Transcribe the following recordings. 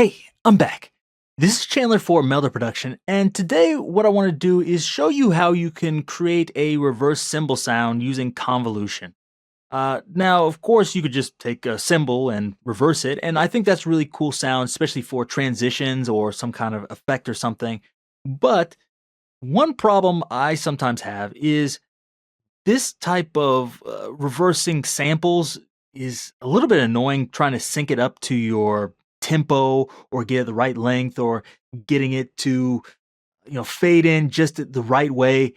Hey, I'm back. This is Chandler for Melda Production, and today what I want to do is show you how you can create a reverse cymbal sound using convolution. Now, of course, you could just take a cymbal and reverse it, and I think that's really cool sound, especially for transitions or some kind of effect or something. But one problem I sometimes have is this type of reversing samples is a little bit annoying trying to sync it up to your tempo or get it the right length or getting it to fade in just the right way.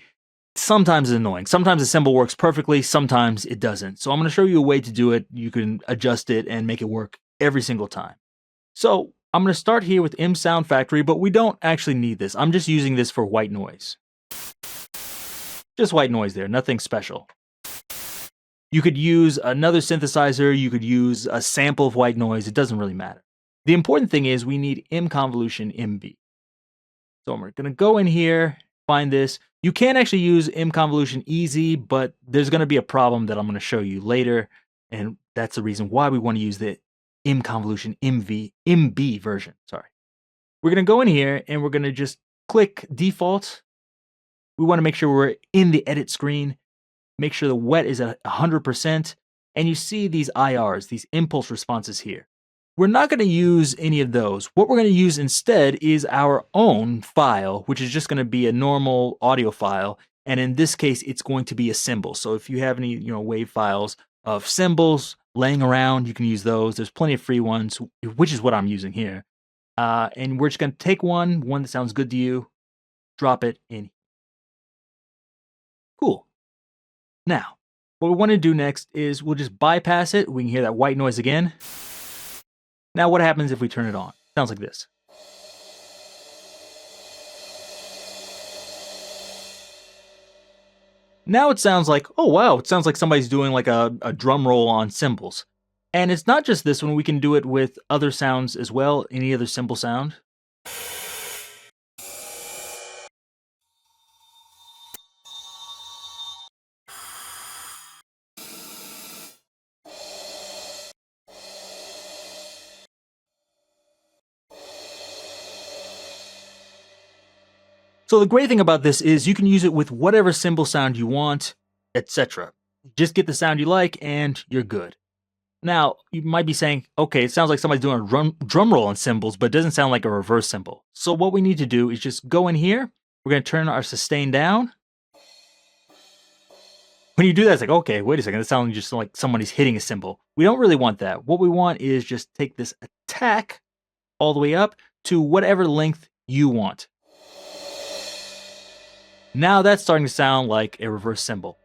Sometimes it's annoying. Sometimes the cymbal works perfectly, sometimes it doesn't. So I'm going to show you a way to do it. You can adjust it and make it work every single time. So I'm going to start here with M Sound Factory, but we don't actually need this. I'm just using this for white noise. Just white noise there, nothing special. You could use another synthesizer, you could use a sample of white noise, it doesn't really matter. The important thing is we need MConvolutionMB. So we're going to go in here, find this. You can actually use MConvolution Easy, but there's going to be a problem that I'm going to show you later, and that's the reason why we want to use the MB version. Sorry. We're going to go in here and we're going to just click default. We want to make sure we're in the edit screen. Make sure the wet is at 100%, and you see these IRs, these impulse responses here. We're not going to use any of those. What we're going to use instead is our own file, which is just going to be a normal audio file, and in this case, it's going to be a cymbal. So if you have any, wave files of cymbals laying around, you can use those. There's plenty of free ones, which is what I'm using here. And we're just going to take one that sounds good to you, drop it in. Cool. Now, what we want to do next is we'll just bypass it. We can hear that white noise again. Now, what happens if we turn it on? Sounds like this. Now it sounds like, oh wow, it sounds like somebody's doing like a drum roll on cymbals. And it's not just this one, we can do it with other sounds as well, any other cymbal sound. So the great thing about this is you can use it with whatever cymbal sound you want, etc. Just get the sound you like and you're good. Now, you might be saying, okay, it sounds like somebody's doing a drum roll on cymbals, but it doesn't sound like a reverse cymbal. So what we need to do is just go in here. We're going to turn our sustain down. When you do that, it's like, okay, wait a second. It sounds just like somebody's hitting a cymbal. We don't really want that. What we want is just take this attack all the way up to whatever length you want. Now that's starting to sound like a reverse cymbal.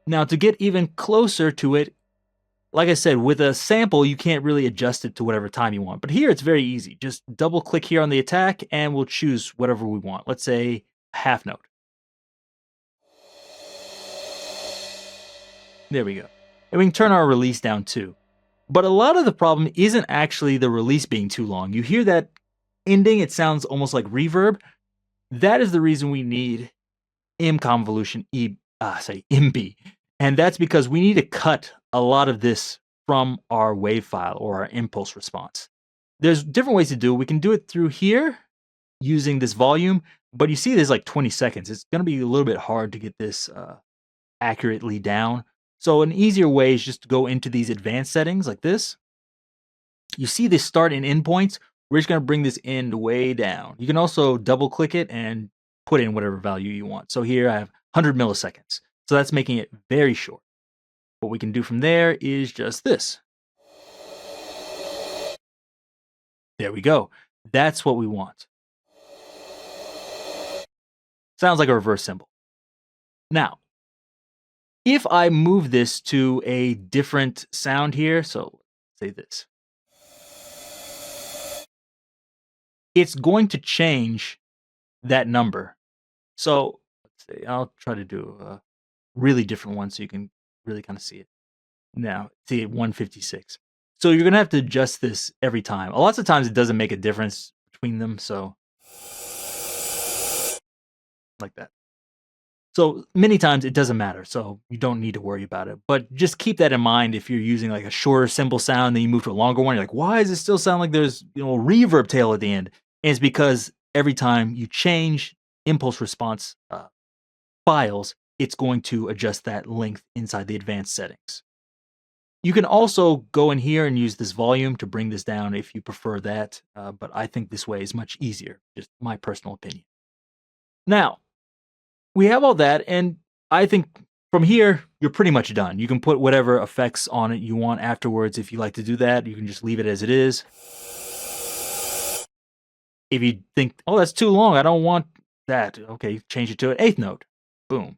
Now to get even closer to it, like I said, with a sample, you can't really adjust it to whatever time you want. But here it's very easy. Just double click here on the attack and we'll choose whatever we want. Let's say half note. There we go. And we can turn our release down too. But a lot of the problem isn't actually the release being too long. You hear that ending, it sounds almost like reverb. That is the reason we need MB. And that's because we need to cut a lot of this from our wave file or our impulse response. There's different ways to do it. We can do it through here using this volume, but you see there's like 20 seconds. It's going to be a little bit hard to get this accurately down. So an easier way is just to go into these advanced settings like this. You see this start and end points. We're just going to bring this end way down. You can also double click it and put in whatever value you want. So here I have 100 milliseconds. So that's making it very short. What we can do from there is just this. There we go. That's what we want. Sounds like a reverse cymbal. Now, if I move this to a different sound here, so say this, it's going to change that number. So let's see, I'll try to do a really different one so you can really kind of see it. Now, see 156. So you're going to have to adjust this every time. Lots of times it doesn't make a difference between them, so like that. So many times it doesn't matter, so you don't need to worry about it. But just keep that in mind if you're using like a shorter cymbal sound, then you move to a longer one. You're like, why does it still sound like there's a reverb tail at the end? And it's because every time you change impulse response files, it's going to adjust that length inside the advanced settings. You can also go in here and use this volume to bring this down if you prefer that, but I think this way is much easier, just my personal opinion. Now, we have all that, and I think from here, you're pretty much done. You can put whatever effects on it you want afterwards. If you like to do that, you can just leave it as it is. If you think, oh, that's too long, I don't want that, okay, change it to an eighth note. Boom.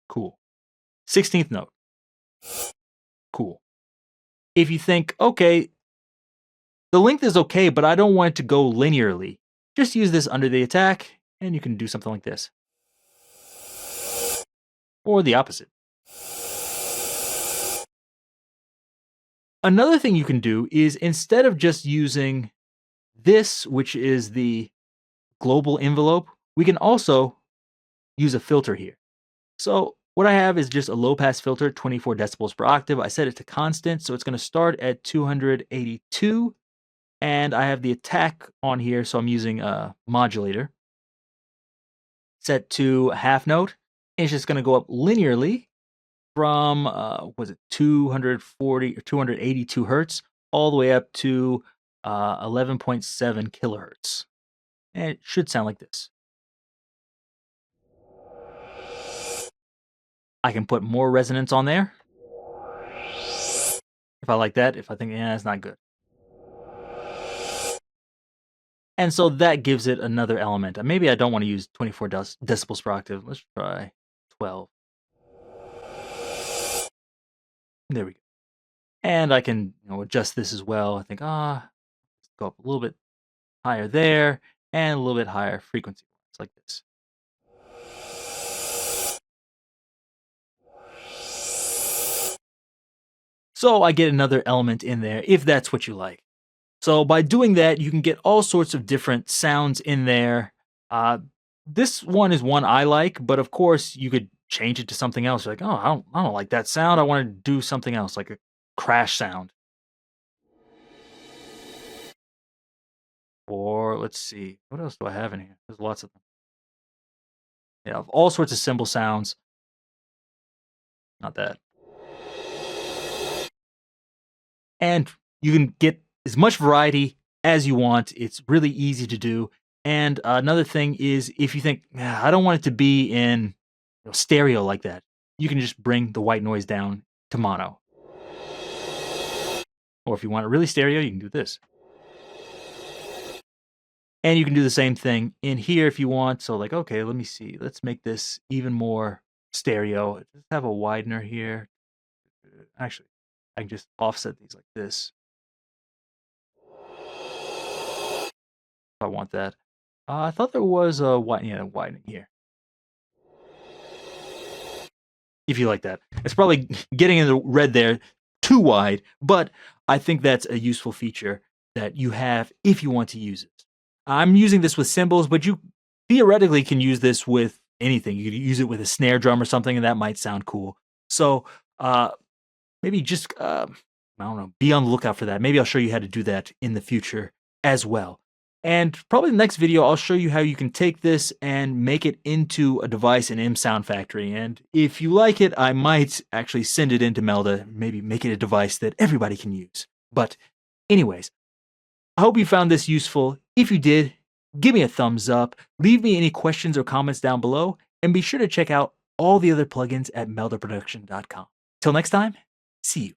Cool. 16th note. Cool. If you think, okay, the length is okay, but I don't want it to go linearly, just use this under the attack, and you can do something like this. Or the opposite. Another thing you can do is instead of just using this, which is the global envelope, we can also use a filter here. So what I have is just a low pass filter, 24 decibels per octave. I set it to constant, so it's going to start at 282. And I have the attack on here, so I'm using a modulator set to half note. And it's just going to go up linearly from, was it 240 or 282 hertz all the way up to 11.7 kilohertz. And it should sound like this. I can put more resonance on there if I like that. If I think, yeah, it's not good. And so that gives it another element. Maybe I don't want to use 24 decibels per octave. Let's try 12. There we go. And I can adjust this as well. I think, go up a little bit higher there and a little bit higher frequency. It's like this. So I get another element in there if that's what you like. So by doing that, you can get all sorts of different sounds in there. This one is one I like, but of course you could change it to something else. You're like, oh, I don't like that sound. I want to do something else, like a crash sound. Or let's see, what else do I have in here? There's lots of them. Yeah, of all sorts of cymbal sounds. Not that. And you can get as much variety as you want. It's really easy to do. And another thing is if you think, I don't want it to be in stereo like that, you can just bring the white noise down to mono. Or if you want it really stereo, you can do this. And you can do the same thing in here if you want. So like, okay, let me see. Let's make this even more stereo. Let's have a widener here. Actually, I can just offset these like this. If I want that. I thought there was a widening here. If you like that. It's probably getting in the red there too wide, but I think that's a useful feature that you have if you want to use it. I'm using this with cymbals, but you theoretically can use this with anything. You could use it with a snare drum or something, and that might sound cool. So maybe just, I don't know, be on the lookout for that. Maybe I'll show you how to do that in the future as well. And probably the next video, I'll show you how you can take this and make it into a device in M Sound Factory. And if you like it, I might actually send it into Melda, maybe make it a device that everybody can use. But anyways, I hope you found this useful. If you did, give me a thumbs up, leave me any questions or comments down below, and be sure to check out all the other plugins at meldaproduction.com. Till next time, see you.